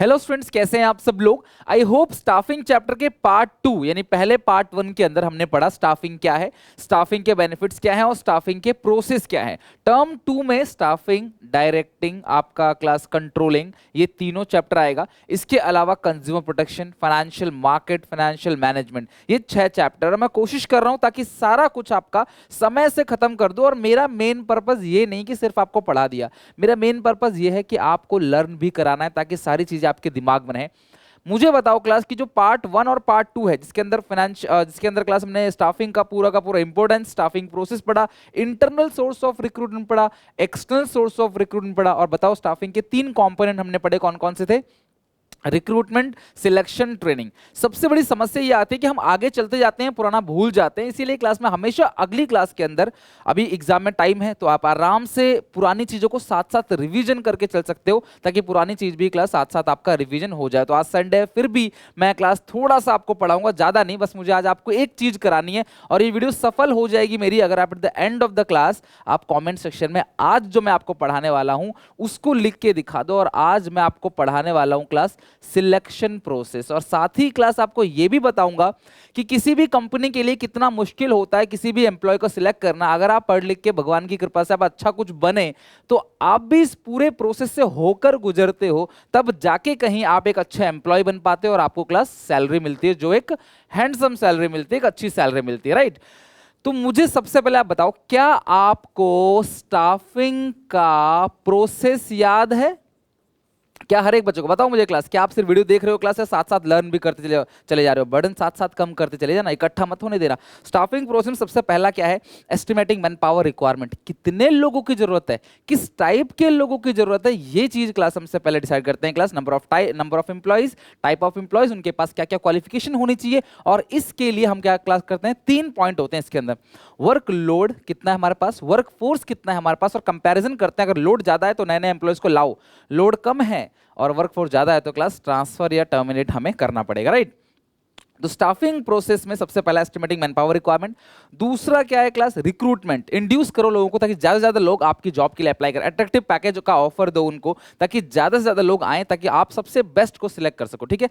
Hello students, कैसे हैं आप सब लोग। आई होप स्टाफिंग चैप्टर के पार्ट 2 यानी पहले पार्ट 1 के अंदर हमने पढ़ा स्टाफिंग क्या है, स्टाफिंग के बेनिफिट्स क्या हैं और स्टाफिंग के प्रोसेस क्या हैं। टर्म 2 में स्टाफिंग, डायरेक्टिंग, आपका क्लास कंट्रोलिंग, ये तीनों चैप्टर आएगा। इसके अलावा consumer protection, financial market, financial management, ये 6 चैप्टर मैं कोशिश कर रहा हूं ताकि सारा कुछ आपका समय से खत्म कर दूं। और मेरा मेन पर्पस ये नहीं कि सिर्फ आपको पढ़ा दिया, मेरा मेन पर्पस ये है कि आपको लर्न भी कराना है ताकि सारी चीजें आपके दिमाग में रहे। मुझे बताओ क्लास की जो पार्ट 1 और पार्ट 2 है, जिसके अंदर जिसके अंदर क्लास हमने स्टाफिंग का पूरा इंपॉर्टेंस, स्टाफिंग प्रोसेस पढ़ा, इंटरनल सोर्स ऑफ रिक्रूटमेंट पढ़ा, एक्सटर्नल सोर्स ऑफ रिक्रूटमेंट पढ़ा। और बताओ स्टाफिंग के 3 कंपोनेंट हमने पढ़े, कौन कौन से थे? Recruitment, selection, training. सबसे बड़ी समस्या ये आती है कि हम आगे चलते जाते हैं, पुराना भूल जाते हैं। इसीलिए क्लास में हमेशा अगली क्लास के अंदर, अभी एग्जाम में टाइम है तो आप आराम से पुरानी चीजों को साथ साथ रिवीजन करके चल सकते हो, ताकि पुरानी चीज भी क्लास साथ साथ आपका रिवीजन हो जाए। तो आज संडे है, फिर भी मैं क्लास थोड़ा सा आपको पढ़ाऊंगा, ज्यादा नहीं, बस मुझे आज आपको एक चीज करानी है और ये वीडियो सफल हो जाएगी मेरी अगर आप at the end of the class आप कॉमेंट सेक्शन में आज जो मैं आपको पढ़ाने वाला हूं उसको लिख के दिखा दो। और आज मैं आपको पढ़ाने वाला हूं क्लास सिलेक्शन प्रोसेस। और साथ ही क्लास आपको यह भी बताऊंगा कि किसी भी कंपनी के लिए कितना मुश्किल होता है किसी भी एम्प्लॉय को सिलेक्ट करना। अगर आप पढ़ लिख के भगवान की कृपा से आप अच्छा कुछ बने तो आप भी इस पूरे प्रोसेस से होकर गुजरते हो, तब जाके कहीं आप एक अच्छा एम्प्लॉय बन पाते हो और आपको क्लास सैलरी मिलती है, जो एक हैंडसम सैलरी मिलती है, एक अच्छी सैलरी मिलती है, राइट। तो मुझे सबसे पहले आप बताओ, क्या आपको स्टाफिंग का प्रोसेस याद है? क्या हर एक बच्चों को बताओ मुझे क्लास, क्या आप सिर्फ वीडियो देख रहे हो क्लास, या साथ साथ लर्न भी करते चले जा रहे हो? बर्डन साथ साथ कम करते चले जाना, इकट्ठा मत होने देना। स्टाफिंग प्रोसेस में सबसे पहला क्या है? Estimating man power requirement. कितने लोगों की जरूरत है, किस टाइप के लोगों की जरूरत है, ये चीज क्लास हमसे पहले डिसाइड करते हैं। Class number of employees, type of employees, उनके पास क्या क्या क्वालिफिकेशन होनी चाहिए। और इसके लिए हम क्या क्लास करते हैं? 3 पॉइंट होते हैं इसके अंदर। वर्क लोड कितना है हमारे पास, वर्क फोर्स कितना है हमारे पास, और कंपैरिजन करते हैं। अगर लोड ज्यादा है तो नए नए एम्प्लॉइज को लाओ, लोड कम है और वर्कफोर्स ज्यादा है तो क्लास ट्रांसफर या टर्मिनेट हमें करना पड़ेगा, राइट। तो स्टाफिंग प्रोसेस में सबसे पहला एस्टिमेटिंग मैन पावर रिक्वायरमेंट। दूसरा क्या है क्लास? रिक्रूटमेंट। इंड्यूस करो लोगों को ताकि ज्यादा से ज्यादा लोग आपकी जॉब के लिए अप्लाई करें, अट्रैक्टिव पैकेज का ऑफर दो उनको ताकि ज्यादा से ज्यादा लोग आए, ताकि आप सबसे बेस्ट को सिलेक्ट कर सको, ठीक है।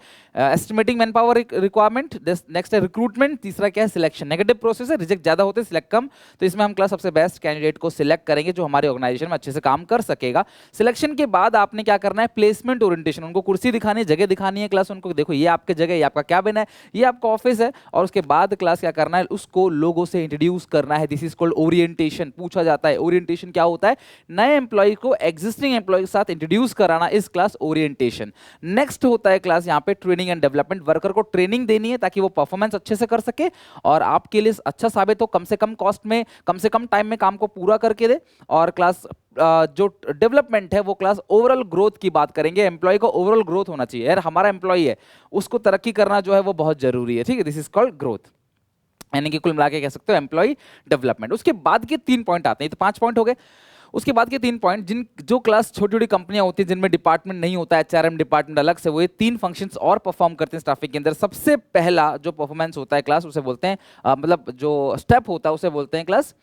Estimating man power requirement. Next है रिक्रूटमेंट। तीसरा क्या है? सिलेक्शन। नेगेटिव प्रोसेस है, रिजेक्ट ज्यादा होते हैं, सिलेक्ट कम। तो इसमें हम क्लास सबसे बेस्ट कैंडिडेट को सिलेक्ट करेंगे जो हमारे ऑर्गेनाइजेशन में अच्छे से काम कर सकेगा। सिलेक्शन के बाद आपने क्या करना है? Placement orientation. उनको कुर्सी दिखानी है, जगह दिखानी है क्लास, उनको देखो ये आपकी जगह, ये आपका कैबिन है, ये आपका ऑफिस है। और उसके बाद क्लास क्या करना है? उसको लोगों से इंट्रोड्यूस करना है। This is called orientation. पूछा जाता है ओरिएंटेशन क्या होता है? नए एम्प्लॉय को एग्जिस्टिंग एम्प्लॉय के साथ इंट्रोड्यूस कराना, इस क्लास ओरिएंटेशन। नेक्स्ट होता है क्लास यहाँ पे ट्रेनिंग एंड डेवलपमेंट। वर्कर को ट्रेनिंग देनी है ताकि वो परफॉर्मेंस अच्छे से कर सके और आपके लिए अच्छा साबित हो, कम से कम कॉस्ट में, कम से कम टाइम में काम को पूरा करके दे। और क्लास जो डेवलपमेंट है वो क्लास ओवरऑल ग्रोथ की बात करेंगे। एम्प्लॉय को ओवरऑल ग्रोथ होना चाहिए, यार हमारा एम्प्लॉय है उसको तरक्की करना जो है वो बहुत जरूरी है, ठीक है। दिस इज कॉल्ड ग्रोथ, यानी कि कुल मिला के कह सकते हो एम्प्लॉय डेवलपमेंट। उसके बाद के 3 पॉइंट आते हैं, तो 5 पॉइंट हो गए। उसके बाद के 3 पॉइंट, जिन जो क्लास छोटी छोटी कंपनियां होती हैं जिनमें डिपार्टमेंट नहीं होता है, एचआरएम डिपार्टमेंट अलग से, वो ये 3 फंक्शंस और परफॉर्म करते हैं स्टाफिंग के अंदर। सबसे पहला जो परफॉर्मेंस होता है क्लास उसे बोलते हैं मतलब जो स्टेप होता है उसे बोलते हैं class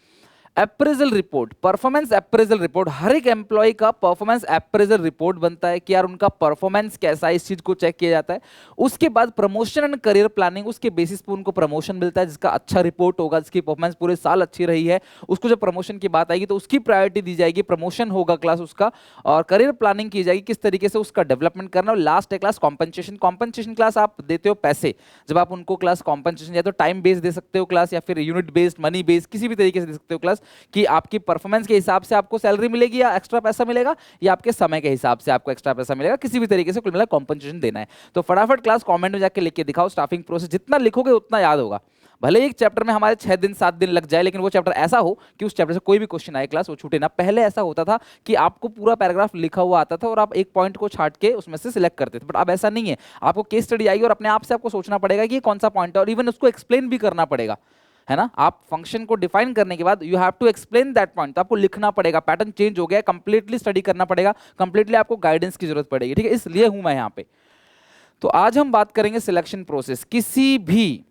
appraisal report, performance appraisal report. हर एक एम्प्लॉय का परफॉर्मेंस अप्रेजल रिपोर्ट बनता है कि यार उनका परफॉर्मेंस कैसा है, इस चीज को चेक किया जाता है। उसके बाद प्रमोशन एंड करियर प्लानिंग, उसके बेसिस पर उनको प्रमोशन मिलता है जिसका अच्छा रिपोर्ट होगा, जिसकी परफॉर्मेंस पूरे साल अच्छी रही है, उसको जब प्रमोशन की बात आएगी तो उसकी प्रायोरिटी दी जाएगी, प्रमोशन होगा क्लास उसका। और करियर प्लानिंग की जाएगी किस तरीके से उसका डेवलपमेंट करना। और लास्ट है क्लास कॉम्पनसेशन। कॉम्पनसेशन क्लास आप देते हो पैसे, जब आप उनको क्लास कॉम्पनसेशन या तो टाइम बेस्ड दे सकते हो क्लास, या फिर यूनिट बेस्ड, मनी बेस्ड, किसी भी तरीके से दे सकते हो क्लास, कि आपकी परफॉर्मेंस के हिसाब से आपको सैलरी मिलेगी या एक्स्ट्रा पैसा मिलेगा, या आपके समय के हिसाब से आपको एक्स्ट्रा पैसा मिलेगा, किसी भी तरीके से कुल मिला कॉम्पनसेशन देना है। तो फटाफट क्लास कमेंट में जाके लिख के दिखाओ स्टाफिंग प्रोसेस, जितना लिखोगे उतना याद होगा। भले एक चैप्टर में हमारे 6 दिन 7 दिन लग जाए, लेकिन वो चैप्टर ऐसा हो कि उस चैप्टर से कोई भी क्वेश्चन आए क्लास वो छूटे ना। पहले ऐसा होता था कि आपको पूरा पैराग्राफ लिखा हुआ आता था और आप एक पॉइंट को छाट के उसमें से सिलेक्ट करते थे, बट अब ऐसा नहीं है। आपको केस स्टडी आएगी और अपने आप से आपको सोचना पड़ेगा कि ये कौन सा पॉइंट है, और इवन उसको एक्सप्लेन भी करना पड़ेगा, है ना। आप फंक्शन को डिफाइन करने के बाद you have to explain that point, तो आपको लिखना पड़ेगा। पैटर्न चेंज हो गया, कंप्लीटली स्टडी करना पड़ेगा, कंप्लीटली आपको गाइडेंस की जरूरत पड़ेगी, ठीक है। इसलिए हूं मैं यहाँ पे। तो आज हम बात करेंगे सिलेक्शन प्रोसेस। किसी भी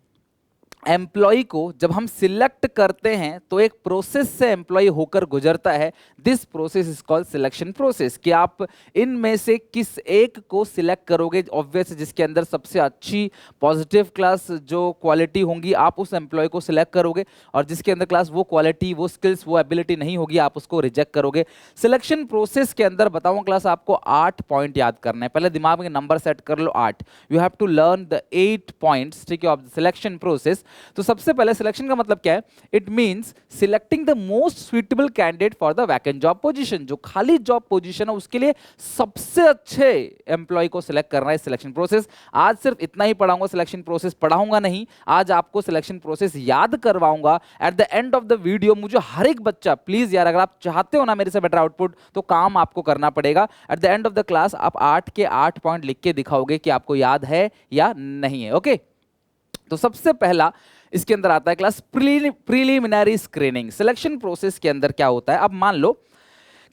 एम्प्लॉय को जब हम सिलेक्ट करते हैं तो एक प्रोसेस से एम्प्लॉय होकर गुजरता है। This process is called selection process. कि आप इनमें से किस एक को सिलेक्ट करोगे, ऑब्वियस जिसके अंदर सबसे अच्छी पॉजिटिव क्लास जो क्वालिटी होंगी आप उस एम्प्लॉय को सिलेक्ट करोगे, और जिसके अंदर क्लास वो क्वालिटी, वो स्किल्स, वो एबिलिटी नहीं होगी आप उसको रिजेक्ट करोगे। सिलेक्शन प्रोसेस के अंदर बताऊंगा क्लास आपको 8 पॉइंट याद करना है। पहले दिमाग में नंबर सेट कर लो 8। You have to learn the 8 points, ठीक है, ऑफ द सिलेक्शन प्रोसेस। तो सबसे पहले सिलेक्शन का मतलब क्या है? It means selecting the most suitable candidate for the vacant job position. जो खाली जॉब पोजीशन है उसके लिए सबसे अच्छे एम्प्लॉय को सिलेक्ट करना है सिलेक्शन प्रोसेस। आज सिर्फ इतना ही पढ़ाऊंगा, सिलेक्शन प्रोसेस पढ़ाऊंगा नहीं, आज आपको सिलेक्शन प्रोसेस याद करवाऊंगा। At the end of the video मुझे हर एक बच्चा, प्लीज यार अगर आप चाहते हो ना मेरे से बेटर आउटपुट तो काम आपको करना पड़ेगा। At the end of the class आप 8 के 8 पॉइंट लिख के दिखाओगे कि आपको याद है या नहीं है। ओके, तो सबसे पहला इसके अंदर आता है class preliminary screening. Selection process के अंदर क्या होता है? अब मान लो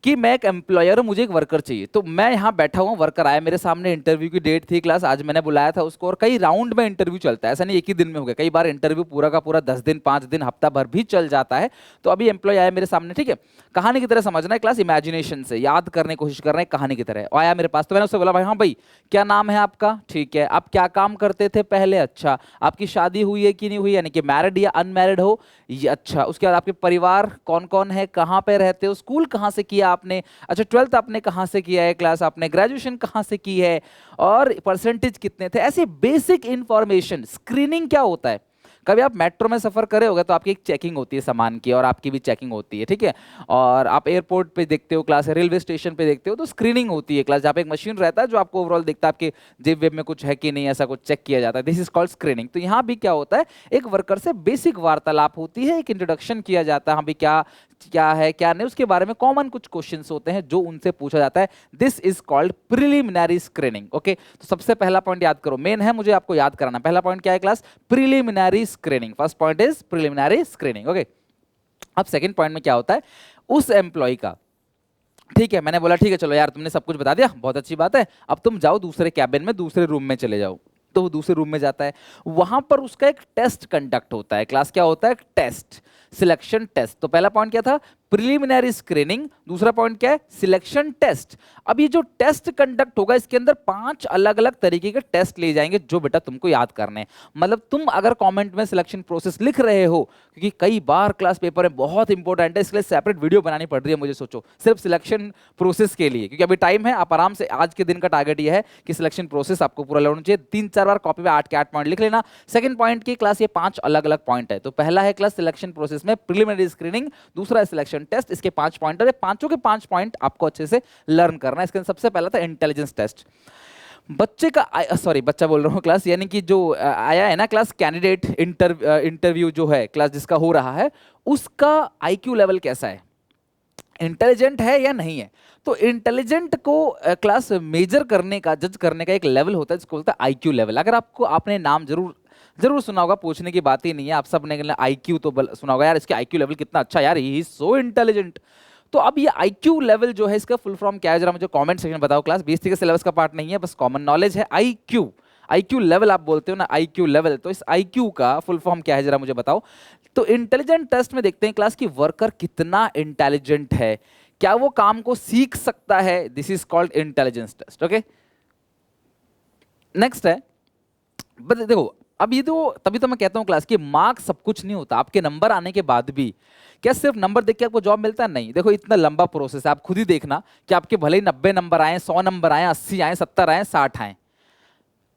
कि मैं एक एम्प्लॉयर हूं, मुझे एक वर्कर चाहिए, तो मैं यहां बैठा हुआ, वर्कर आया मेरे सामने, इंटरव्यू की डेट थी क्लास, आज मैंने बुलाया था उसको, और कई राउंड में इंटरव्यू चलता है, ऐसा नहीं एक ही दिन में हो गया, कई बार इंटरव्यू पूरा का पूरा 10 दिन, 5 दिन, हफ्ता भर भी चल जाता है। तो अभी एम्प्लॉय आया मेरे सामने, ठीक है, कहानी की तरह समझना है क्लास, इमेजिनेशन से याद करने की कोशिश कर रहे हैं, कहानी की तरह आया मेरे पास। तो मैंने उससे बोला भाई, हाँ भाई क्या नाम है आपका? ठीक है, आप क्या काम करते थे पहले? अच्छा, आपकी शादी हुई है कि नहीं हुई, यानी कि मैरिड या अनमैरिड हो ये? अच्छा, उसके बाद आपके परिवार कौन कौन है, कहाँ पे रहते हो, स्कूल कहाँ से किया आपने? अच्छा, 12th आपने कहाँ से किया है क्लास, आपने ग्रेजुएशन कहाँ से की है, और परसेंटेज कितने थे, ऐसे बेसिक इंफॉर्मेशन। स्क्रीनिंग क्या होता है? कभी आप मेट्रो में सफर करे होगा तो आपकी एक चेकिंग होती है सामान की, और आपकी भी चेकिंग होती है, ठीक है, और आप एयरपोर्ट पे देखते हो क्लास, रेलवे स्टेशन पे देखते हो तो स्क्रीनिंग होती है क्लास, जहाँ पे एक मशीन रहता है जो आपको ओवरऑल देखता है आपके जेब वेब में कुछ है कि नहीं, ऐसा कुछ चेक किया जाता है। This is called screening. तो यहाँ भी क्या होता है, एक वर्कर से बेसिक वार्तालाप होती है, एक इंट्रोडक्शन किया जाता है, हाँ भी क्या क्या है क्या नहीं, उसके बारे में कॉमन कुछ क्वेश्चंस होते हैं जो उनसे पूछा जाता है। This is called preliminary screening. Okay, तो सबसे पहला पॉइंट याद करो, मेन है, मुझे आपको याद कराना। पहला पॉइंट क्या है class? Preliminary screening. First point is preliminary screening. Okay, अब सेकंड पॉइंट में क्या होता है, उस एम्प्लॉय का, ठीक है, मैंने बोला ठीक है चलो यार तुमने सब कुछ बता दिया, बहुत अच्छी बात है, अब तुम जाओ दूसरे कैबिन में, दूसरे रूम में चले जाओ। तो वो दूसरे रूम में जाता है, वहां पर उसका एक टेस्ट कंडक्ट होता है। क्लास क्या होता है? Test, selection test. तो पहला पॉइंट क्या था? Preliminary screening. दूसरा पॉइंट क्या है? Selection test. अब ये जो टेस्ट कंडक्ट होगा इसके अंदर 5 अलग अलग तरीके के टेस्ट ले जाएंगे जो बेटा तुमको याद करने हैं। मतलब तुम अगर कमेंट में सिलेक्शन प्रोसेस लिख रहे हो, क्योंकि कई बार क्लास पेपर में बहुत इंपॉर्टेंट है, इसके लिए सेपरेट वीडियो बनानी पड़ रही है मुझे, सोचो सिर्फ सिलेक्शन प्रोसेस के लिए, क्योंकि अभी टाइम है, आप आराम से, आज के दिन का टारगेट ये है कि सिलेक्शन प्रोसेस आपको पूरा लर्न चाहिए। 3-4 बार कॉपी में 8 के 8 पॉइंट लिख लेना। सेकंड पॉइंट की क्लास ये 5 अलग अलग पॉइंट है। तो पहला है क्लास सिलेक्शन प्रोसेस में प्रिलिमिनरी स्क्रीनिंग, दूसरा है सिलेक्शन टेस्ट, इसके 5 पॉइंट है, पांचों के 5 पॉइंट आपको अच्छे से लर्न करना है। इसके अंदर सबसे पहला था इंटेलिजेंस टेस्ट। बच्चे का सॉरी बच्चा बोल रहा हूँ क्लास, यानी कि जो आया है ना क्लास, कैंडिडेट इंटरव्यू जो है क्लास जिसका हो रहा है, उसका आईक्यू लेवल कैसा है, इंटेलिजेंट है या नहीं है। तो इंटेलिजेंट को क्लास मेजर करने का, जज करने का एक लेवल होता है जिसको बोलता है आईक्यू लेवल। अगर आपको, आपने नाम जरूर जरूर सुना होगा, पूछने की बात ही नहीं है, आप सब ने आईक्यू तो सुना होगा, यार इसके आईक्यू लेवल कितना अच्छा, यार ही इज सो इंटेलिजेंट। तो अब ये आईक्यू लेवल जो है इसका फुल फॉर्म क्या है, जरा मुझे कमेंट सेक्शन में बताओ क्लास। बीएससी के सिलेबस का पार्ट नहीं है, बस कॉमन नॉलेज है। आईक्यू, आईक्यू लेवल आप बोलते हो ना, आईक्यू लेवल, तो इस आईक्यू का फुल फॉर्म क्या है जरा मुझे बताओ। तो इंटेलिजेंट टेस्ट में देखते हैं क्लास की वर्कर कितना इंटेलिजेंट है, क्या वो काम को सीख सकता है। This is called intelligence test. Okay, next है, देखो अब ये तो, तभी तो मैं कहता हूं क्लास कि मार्क्स सब कुछ नहीं होता। आपके नंबर आने के बाद भी क्या सिर्फ नंबर देख के आपको जॉब मिलता है? नहीं। देखो इतना लंबा प्रोसेस है, आप खुद ही देखना कि आपके भले ही 90 नंबर आए, 100 नंबर आए, 80 आए, 70 आए, 60 आए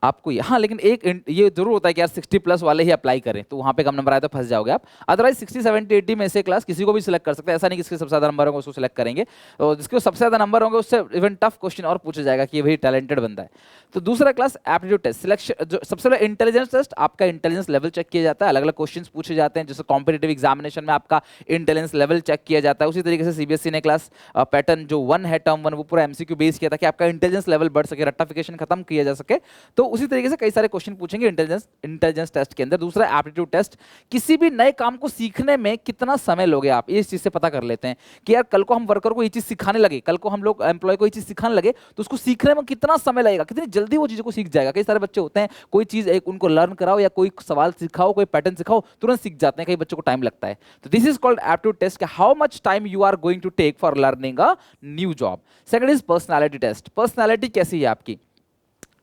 आपको, हाँ, लेकिन एक ये जरूर होता है कि यार 60 प्लस वाले ही अप्लाई करें, तो वहां पे कम नंबर आए तो फंस जाओगे आप। अदरवाइज 60, 70, 80 में से क्लास किसी को भी सिलेक्ट कर सकते हैं, ऐसा नहीं कि जिसके सबसे ज्यादा नंबर होंगे उसको सिलेक्ट करेंगे, तो जिसके सबसे ज्यादा नंबर होंगे उससे इवन टफ क्वेश्चन और पूछा जाएगा कि भाई टैलेंटेड बंदा है। तो दूसरा क्लास एप्टीट्यूड टेस्ट, सिलेक्शन जो सबसे पहले इंटेलिजेंस टेस्ट, आपका इंटेलिजेंस लेवल चेक किया जाता है, अलग अलग क्वेश्चन पूछे जाते हैं, जैसे कॉम्पिटेटिव एग्जामिनेशन में आपका इंटेलिजेंस लेवल चेक किया जाता है। उसी तरीके से सीबीएसई ने क्लास पैटर्न जो 1 है, टर्म 1, वो पूरा एमसीक्यू बेस किया था कि आपका इंटेलिजेंस लेवल बढ़ सके, रट्टाफिकेशन खत्म किया जा सके, तो उसी तरीके से कई सारे क्वेश्चन पूछेंगे इंटेलिजेंस टेस्ट के अंदर। दूसरा एप्टीट्यूड टेस्ट, किसी भी नए काम को सीखने में कितना समय लोगे आप, इस चीज से पता कर लेते हैं कि यार कल को हम वर्कर को ये चीज सिखाने लगे, कल को हम लोग एम्प्लॉय को ये चीज सिखाने लगे तो उसको सीखने में कितना समय लगेगा, कितनी जल्दी वो चीजों को सीख जाएगा। कई सारे बच्चे होते हैं कोई चीज एक उनको लर्न कराओ या कोई सवाल सिखाओ, कोई पैटर्न सिखाओ, तुरंत सीख जाते हैं, कई बच्चों को टाइम लगता है। तो this is called aptitude test, how much time you are going to take for learning a new job. Second is personality test, personality कैसी है आपकी।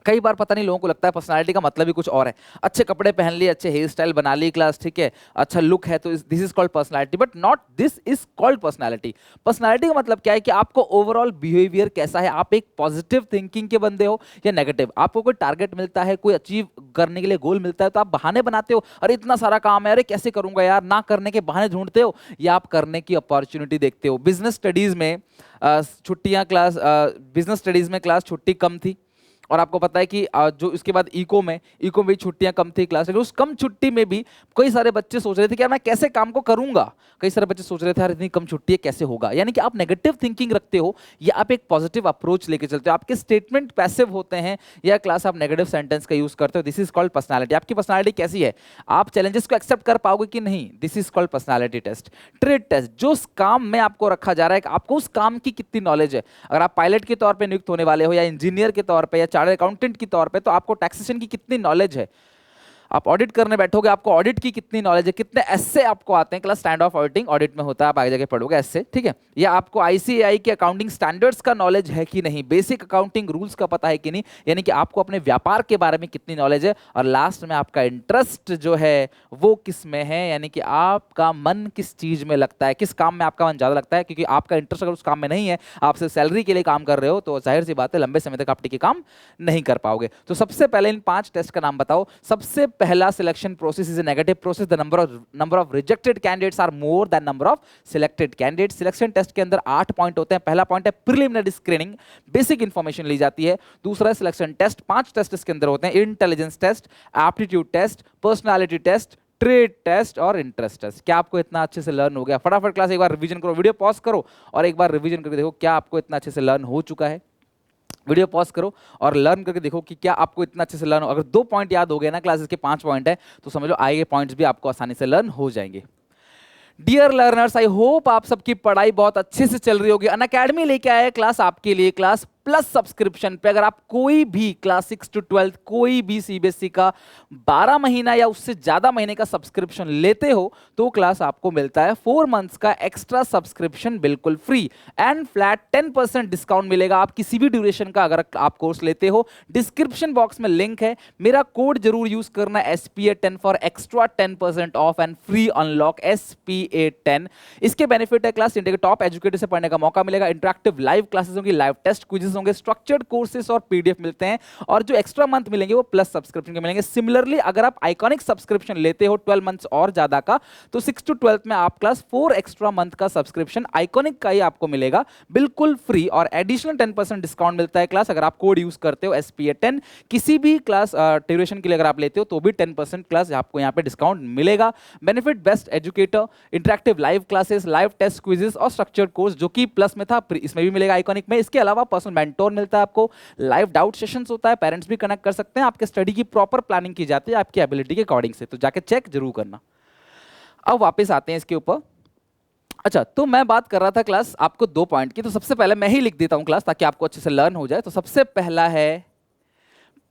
कई बार पता नहीं लोगों को लगता है पर्सनालिटी का मतलब ही कुछ और है, अच्छे कपड़े पहन लिए, अच्छे हेयर स्टाइल बना ली क्लास, ठीक है, अच्छा लुक है, तो this is called personality, but not this is called personality. Personality का मतलब क्या है कि आपको ओवरऑल बिहेवियर कैसा है, आप एक पॉजिटिव थिंकिंग के बंदे हो या नेगेटिव। आपको कोई टारगेट मिलता है, कोई अचीव करने के लिए गोल मिलता है तो आप बहाने बनाते हो, अरे इतना सारा काम है, अरे कैसे करूंगा यार, ना करने के बहाने ढूंढते हो या आप करने की अपॉर्चुनिटी देखते हो। बिजनेस स्टडीज में छुट्टियां क्लास, बिजनेस स्टडीज में क्लास छुट्टी कम थी और आपको पता है कि जो इसके बाद इको में भी छुट्टियां कम थी क्लास, लेकिन उस कम छुट्टी में भी कई सारे बच्चे सोच रहे थे कि यार मैं कैसे काम को करूंगा। कई सारे बच्चे सोच रहे थे यार इतनी कम छुट्टी है कैसे होगा। यानी कि आप नेगेटिव थिंकिंग रखते हो या आप एक पॉजिटिव अप्रोच लेके चलते हो, आपके स्टेटमेंट पैसिव होते हैं या क्लास आप नेगेटिव सेंटेंस का यूज करते हो। This is called personality. आपकी पर्सनालिटी कैसी है, आप चैलेंजेस को एक्सेप्ट कर पाओगे कि नहीं, this is called personality test. Trade test, जो उस काम में आपको रखा जा रहा है आपको उस काम की कितनी नॉलेज है। अगर आप पायलट के तौर पर नियुक्त होने वाले हो या इंजीनियर के तौर पर या चार्टर्ड अकाउंटेंट की तौर पे, तो आपको टैक्सेशन की कितनी नॉलेज है। आप ऑडिट करने बैठोगे, आपको ऑडिट की कितनी नॉलेज है, कितने एसए आपको आते हैं। Class stand of auditing audit में होता है, आप आगे जाके पढ़ोगे एसए, ठीक है। या आपको आईसीएआई के अकाउंटिंग स्टैंडर्ड्स का नॉलेज है कि नहीं, बेसिक अकाउंटिंग रूल्स का पता है कि नहीं, यानी कि आपको अपने व्यापार के बारे में कितनी नॉलेज है। और लास्ट में आपका इंटरेस्ट जो है वो किस में है, यानी कि आपका मन किस चीज में लगता है, किस काम में आपका मन ज्यादा लगता है। क्योंकि आपका इंटरेस्ट अगर उस काम में नहीं है, आप सिर्फ सैलरी के लिए काम कर रहे हो, तो जाहिर सी बात है लंबे समय तक आप टिके काम नहीं कर पाओगे। तो सबसे पहले इन 5 टेस्ट का नाम बताओ। सबसे पहला selection process is a negative process, the number of rejected candidates are more than number of selected candidates। Selection test के अंदर 8 पॉइंट होते हैं। पहला पॉइंट है प्रिलिमिनरी स्क्रीनिंग, बेसिक इंफॉर्मेशन ली जाती है। दूसरा सिलेक्शन टेस्ट, 5 टेस्ट इसके अंदर होते हैं, intelligence test, aptitude test, personality test, trade test और इंटरेस्ट टेस्ट। क्या आपको इतना अच्छे से लर्न हो गया? फटाफट क्लास एक बार रिवीजन करो, वीडियो पॉज करो और एक बार रिवीजन करके देखो क्या आपको इतना अच्छे से लर्न हो चुका है। वीडियो पॉज करो और लर्न करके देखो कि क्या आपको इतना अच्छे से लर्न हो। अगर 2 पॉइंट याद हो गए ना, क्लासेस के 5 पॉइंट है, तो समझ लो आगे पॉइंट्स भी आपको आसानी से लर्न हो जाएंगे। डियर लर्नर्स, आई होप आप सबकी पढ़ाई बहुत अच्छे से चल रही होगी। अनअकैडमी लेके आया है क्लास आपके लिए, क्लास प्लस सब्सक्रिप्शन पे अगर आप कोई भी क्लास 6 to 12 कोई भी सीबीएसई का 12 महीना या उससे ज्यादा महीने का सब्सक्रिप्शन लेते हो तो क्लास आपको मिलता है 4 मंथ्स का एक्स्ट्रा सब्सक्रिप्शन बिल्कुल फ्री एंड फ्लैट 10% डिस्काउंट मिलेगा आप किसी भी ड्यूरेशन का अगर आप कोर्स लेते हो। डिस्क्रिप्शन बॉक्स में लिंक है, मेरा कोड जरूर यूज करना SPA10 for extra 10% of and free unlock SPA10। इसके बेनिफिट है क्लास इंडिया के टॉप एजुकेटर से पढ़ने का मौका मिलेगा, इंटरेक्टिव लाइव क्लासेस होंगी, लाइव टेस्ट क्विज़ेस होंगे, स्ट्रक्चर्ड कोर्सेस और पीडीएफ मिलते हैं और जो एक्स्ट्रा मंथ मिलेंगे वो प्लस सब्सक्रिप्शन के मिलेंगे। सिमिलरली अगर आप आइकॉनिक सब्सक्रिप्शन लेते हो 12 मंथ्स और ज्यादा का, तो 6 to 12 में आप क्लास 4 एक्स्ट्रा मंथ का सब्सक्रिप्शन आइकॉनिक का ही आपको मिलेगा बिल्कुल फ्री और एडिशनल 10% डिस्काउंट मिलता है क्लास अगर आप कोड यूज करते हो SPA10। किसी भी क्लास ड्यूरेशन के लिए अगर आप लेते हो तो भी 10% क्लास आपको यहाँ पे डिस्काउंट मिलेगा। Benefit best educator, interactive live classes, live test quizzes और स्ट्रक्चर्ड कोर्स जो कि प्लस में था इसमें भी मिलेगा आइकॉनिक में। इसके अलावा पर्सनल मेंटोर मिलता है आपको, लाइव डाउट सेशंस होता है, पेरेंट्स भी कनेक्ट कर सकते हैं, आपके स्टडी की प्रॉपर प्लानिंग की जाती है आपकी एबिलिटी के अकॉर्डिंग से, तो जाके चेक जरूर करना। अब वापस आते हैं इसके ऊपर। अच्छा, तो मैं बात कर रहा था क्लास आपको 2 पॉइंट की, तो सबसे पहले मैं ही लिख देता हूं क्लास ताकि आपको अच्छे से लर्न हो जाए। तो सबसे पहला है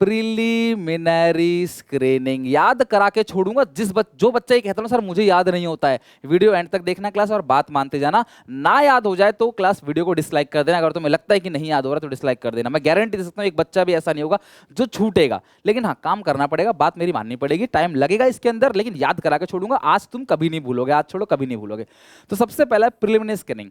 प्रिलिमिनरी स्क्रीनिंग। याद करा के छोड़ूंगा, जो बच्चा ये कहता है सर मुझे याद नहीं होता है, वीडियो एंड तक देखना क्लास और बात मानते जाना। ना याद हो जाए तो क्लास वीडियो को डिसलाइक कर देना, अगर तुम्हें लगता है कि नहीं याद हो रहा तो डिसलाइक कर देना। मैं गारंटी दे सकता हूँ एक बच्चा भी ऐसा नहीं होगा जो छूटेगा, लेकिन हाँ काम करना पड़ेगा, बात मेरी माननी पड़ेगी, टाइम लगेगा इसके अंदर, लेकिन याद करा के छोड़ूंगा। आज तुम कभी नहीं भूलोगे, आज छोड़ो कभी नहीं भूलोगे। तो सबसे पहला preliminary screening,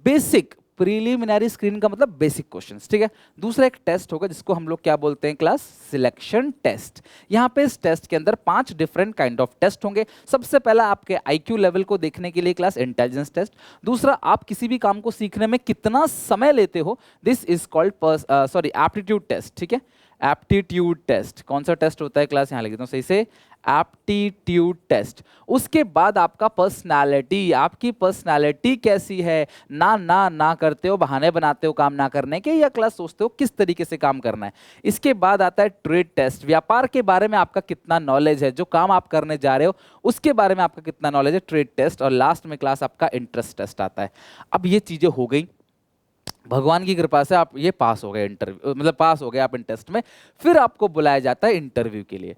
basic preliminary screen का मतलब बेसिक क्वेश्चंस, ठीक है। दूसरा एक टेस्ट होगा जिसको हम लोग क्या बोलते हैं क्लास, सिलेक्शन टेस्ट। यहां पे इस टेस्ट के अंदर 5 डिफरेंट काइंड ऑफ टेस्ट होंगे। सबसे पहला आपके आईक्यू लेवल को देखने के लिए क्लास इंटेलिजेंस टेस्ट। दूसरा आप किसी भी काम को सीखने में कितना समय लेते हो, this is called aptitude test, ठीक है। Aptitude test. कौन सा टेस्ट होता है क्लास, यहाँ लिख देता हूँ सही से, एप्टीट्यूड टेस्ट। उसके बाद आपका पर्सनालिटी, आपकी पर्सनालिटी कैसी है, ना ना ना करते हो, बहाने बनाते हो काम ना करने के, या क्लास सोचते हो किस तरीके से काम करना है। इसके बाद आता है ट्रेड टेस्ट, व्यापार के बारे में आपका कितना नॉलेज है, जो काम आप करने जा रहे हो उसके बारे में आपका कितना नॉलेज है, ट्रेड टेस्ट। और लास्ट में क्लास आपका इंटरेस्ट टेस्ट आता है। अब ये चीजें हो गई, भगवान की कृपा से आप ये पास हो गए इंटरव्यू, मतलब पास हो गए आप इन टेस्ट में। फिर आपको बुलाया जाता है इंटरव्यू के लिए।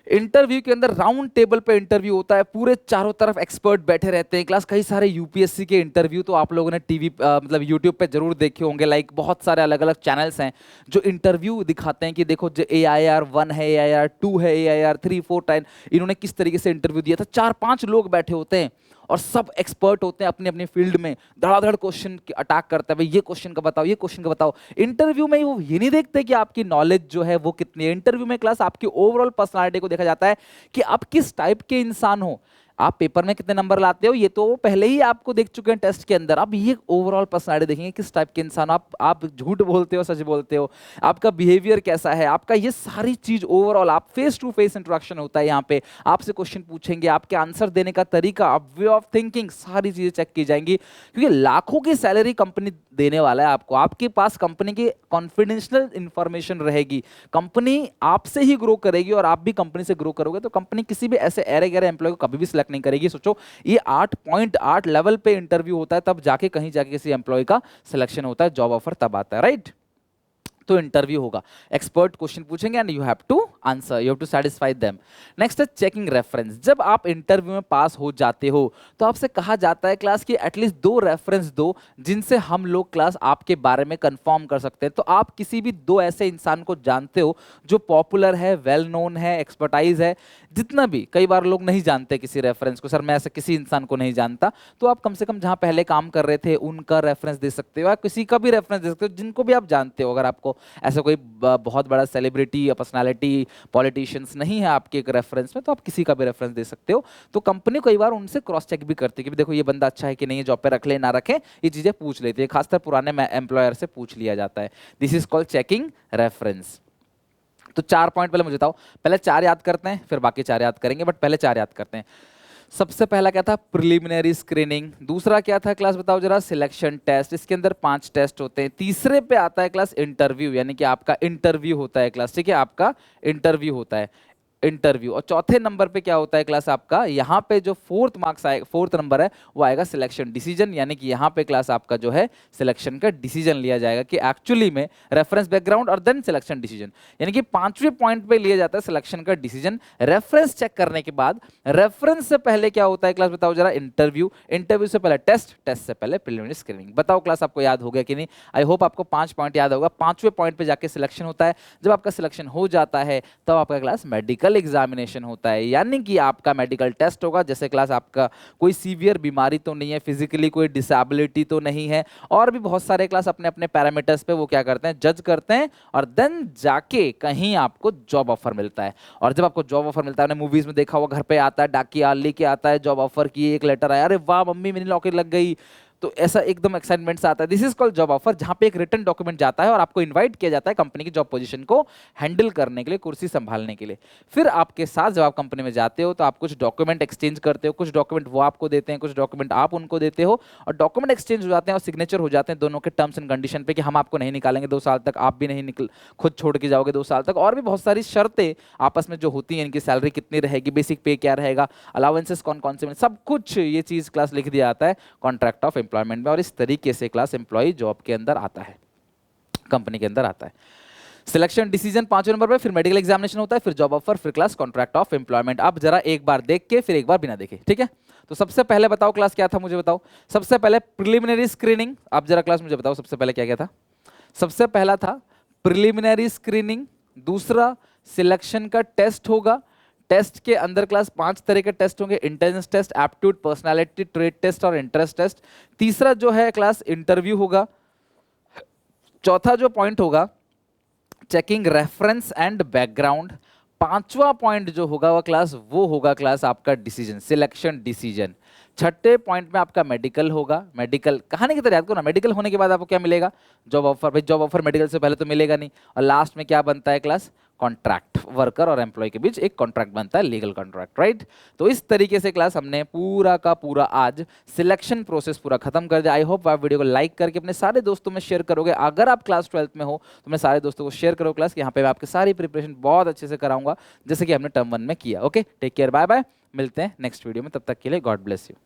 इंटरव्यू के अंदर राउंड टेबल पे इंटरव्यू होता है, पूरे चारों तरफ एक्सपर्ट बैठे रहते हैं क्लास। कई सारे यूपीएससी के इंटरव्यू तो आप लोगों ने टीवी मतलब यूट्यूब पे जरूर देखे होंगे, लाइक बहुत सारे अलग अलग चैनल्स हैं जो इंटरव्यू दिखाते हैं कि देखो जो AIR 1 है, AIR 2 है, AIR 3, 4 इन्होंने किस तरीके से इंटरव्यू दिया था। 4-5 लोग बैठे होते हैं और सब एक्सपर्ट होते हैं अपनी अपनी फील्ड में, धड़ाधड़ क्वेश्चन अटैक करता है, भाई ये क्वेश्चन का बताओ, ये क्वेश्चन का बताओ। इंटरव्यू में वो ये नहीं देखते कि आपकी नॉलेज जो है वो कितनी है। इंटरव्यू में क्लास आपकी ओवरऑल पर्सनालिटी को देखा जाता है कि आप किस टाइप के इंसान हो, आप पेपर में कितने नंबर लाते हो ये तो वो पहले ही आपको देख चुके हैं टेस्ट के अंदर। अब ये ओवरऑल पर्सनालिटी देखेंगे किस टाइप के इंसान आप झूठ बोलते हो, सच बोलते हो, आपका बिहेवियर कैसा है, आपका ये सारी चीज ओवरऑल आप फेस टू फेस इंटरेक्शन होता है। यहाँ पे आपसे क्वेश्चन पूछेंगे, आपके आंसर देने का तरीका, आप वे ऑफ थिंकिंग, सारी चीजें चेक की जाएंगी। क्योंकि लाखों की सैलरी कंपनी देने वाला है आपको, आपके पास कंपनी की कॉन्फिडेंशियल इंफॉर्मेशन रहेगी, कंपनी आपसे ही ग्रो करेगी और आप भी कंपनी से ग्रो करोगे। तो कंपनी किसी भी ऐसे एरे गहरे एम्प्लॉय को कभी भी सिलेक्ट नहीं करेगी। सोचो ये 8.8 लेवल पे इंटरव्यू होता है, तब जाके कहीं जाके किसी एम्प्लॉय का सिलेक्शन होता है, जॉब ऑफर तब आता है, राइट। तो इंटरव्यू होगा, एक्सपर्ट क्वेश्चन पूछेंगे and you have to answer, you have to satisfy them. Next है चेकिंग रेफरेंस। जब आप इंटरव्यू में पास हो जाते हो तो आपसे कहा जाता है क्लास की एटलीस्ट 2 रेफरेंस दो जिनसे हम लोग क्लास आपके बारे में कंफर्म कर सकते हैं। तो आप किसी भी 2 ऐसे इंसान को जानते हो जो पॉपुलर है, वेल नोन है, एक्सपर्टाइज है, जितना भी, कई बार लोग नहीं जानते किसी रेफरेंस को, सर मैं ऐसे किसी इंसान को नहीं जानता, तो आप कम से कम जहां पहले काम कर रहे थे उनका रेफरेंस दे सकते हो, या किसी का भी रेफरेंस दे सकते हो जिनको भी आप जानते हो। अगर आपको ऐसा कोई बहुत बड़ा सेलिब्रिटी या पर्सनालिटी, पॉलिटिशियंस नहीं है आपके एक रेफरेंस में, तो आप किसी का भी रेफरेंस दे सकते हो। तो कंपनी कई बार उनसे क्रॉस चेक भी करती है कि देखो ये बंदा अच्छा है कि नहीं, जॉब पे रख ले ना रखें, ये चीजें पूछ लेती है, खासकर पुराने एम्प्लॉयर से पूछ लिया जाता है। This is called checking reference. तो 4 पॉइंट पहले मुझे बताओ, पहले 4 याद करते हैं फिर बाकी 4 याद करेंगे, बट पहले 4 याद करते हैं। सबसे पहला क्या था, प्रिलिमिनरी स्क्रीनिंग। दूसरा क्या था क्लास, बताओ जरा, सिलेक्शन टेस्ट। इसके अंदर 5 टेस्ट होते हैं। तीसरे पे आता है क्लास इंटरव्यू, यानी कि आपका इंटरव्यू होता है क्लास, ठीक है, आपका इंटरव्यू होता है, इंटरव्यू। और चौथे नंबर पे क्या होता है क्लास आपका, यहाँ पे जो 4th मार्क्स आएगा, 4th नंबर है वो आएगा सिलेक्शन डिसीजन, यानी कि यहाँ पे क्लास आपका जो है सिलेक्शन का डिसीजन लिया जाएगा कि एक्चुअली में रेफरेंस बैकग्राउंड और देन सिलेक्शन डिसीजन, यानी कि 5वें पॉइंट पे लिया जाता है सिलेक्शन का डिसीजन। रेफरेंस चेक करने के बाद, रेफरेंस से पहले क्या होता है क्लास, बताओ जरा, इंटरव्यू। इंटरव्यू से पहले टेस्ट, टेस्ट से पहले प्रिलिमिनरी स्क्रीनिंग। बताओ क्लास आपको याद हो गया कि नहीं। आई होप आपको 5 पॉइंट याद होगा। 5वें पॉइंट पे जाके सिलेक्शन होता है। जब आपका सिलेक्शन हो जाता है तब आपका क्लास मेडिकल एग्जामिनेशन होता है, यानी कि आपका मेडिकल टेस्ट होगा। जैसे क्लास आपका कोई सीवियर बीमारी तो नहीं है, फिजिकली कोई डिसेबिलिटी तो नहीं है, और भी बहुत सारे क्लास अपने अपने पैरामीटर्स पे वो क्या करते हैं, जज करते हैं, और देन जाके कहीं आपको जॉब ऑफर मिलता है। और जब आपको जॉब ऑफर मिलता है, मूवीज में देखा हुआ, घर पे आता है डाकिया लेके आता है जॉब ऑफर की, एक लेटर आया, अरे वाह मम्मी मेरी नौकरी लग गई, तो ऐसा एकदम एक्साइटमेंट से आता है। This is called job offer, जहां पे एक रिटन डॉक्यूमेंट जाता है और आपको इनवाइट किया जाता है कंपनी की जॉब पोजीशन को हैंडल करने के लिए, कुर्सी संभालने के लिए। फिर आपके साथ जब आप कंपनी में जाते हो तो आप कुछ डॉक्यूमेंट एक्सचेंज करते हो, कुछ डॉक्यूमेंट वो आपको देते हैं, कुछ डॉक्यूमेंट आप उनको देते हो, और डॉक्यूमेंट एक्सचेंज हो जाते हैं और सिग्नेचर हो जाते हैं दोनों के टर्म्स एंड कंडीशन पे कि हम आपको नहीं निकालेंगे 2 साल तक, आप भी नहीं निकल, खुद छोड़ के जाओगे 2 साल तक, और भी बहुत सारी शर्तें आपस में जो होती हैं, इनकी सैलरी कितनी रहेगी, बेसिक पे क्या रहेगा, अलाउंसेस कौन कौन से, सब कुछ ये चीज क्लास लिख दिया जाता है कॉन्ट्रैक्ट ऑफ एम्प्लॉयमेंट में। और इस तरीके से क्लास एम्प्लॉय जॉब के अंदर आता है, कंपनी के अंदर आता है। सिलेक्शन डिसीजन 5वें नंबर पे, फिर मेडिकल एग्जामिनेशन होता है, फिर जॉब ऑफर, फिर क्लास कॉन्ट्रैक्ट ऑफ एम्प्लॉयमेंट। अब जरा एक बार देख के फिर एक बार बिना देखे, ठीक है। तो सबसे पहले बताओ क्लास क्या था, मुझे बताओ। सबसे पहले प्रिलिमिनरी स्क्रीनिंग। आप जरा क्लास मुझे बताओ सबसे पहले क्या क्या था। सबसे पहला था प्रिलिमिनरी स्क्रीनिंग। दूसरा सिलेक्शन का टेस्ट होगा। टेस्ट के अंदर क्लास 5 तरह के टेस्ट होंगे, intelligence test, aptitude, personality, trade test और इंटरेस्ट टेस्ट। तीसरा जो है क्लास इंटरव्यू होगा। चौथा जो पॉइंट होगा चेकिंग रेफरेंस एंड बैकग्राउंड। 5वां पॉइंट जो होगा वह क्लास, वो होगा क्लास आपका डिसीजन, सिलेक्शन डिसीजन। छठे पॉइंट में आपका मेडिकल होगा। मेडिकल कहानी की तरह याद करो ना, मेडिकल होने के बाद आपको क्या मिलेगा? Job offer. भाई जॉब ऑफर मेडिकल से पहले तो मिलेगा नहीं। और लास्ट में क्या बनता है क्लास? कॉन्ट्रैक्ट। वर्कर और एम्प्लॉय के बीच एक कॉन्ट्रैक्ट बनता है, लीगल कॉन्ट्रैक्ट, राइट। तो इस तरीके से क्लास हमने पूरा का पूरा आज सिलेक्शन प्रोसेस पूरा खत्म कर दिया। आई होप आप वीडियो को लाइक करके अपने सारे दोस्तों में शेयर करोगे। अगर आप क्लास 12th में हो तो अपने सारे दोस्तों को शेयर करो क्लास, यहाँ पे मैं आपकी सारी प्रिपरेशन बहुत अच्छे से कराऊंगा, जैसे कि हमने टर्म 1 में किया। Okay, take care, bye bye, मिलते हैं नेक्स्ट वीडियो में, तब तक के लिए गॉड ब्लेस यू।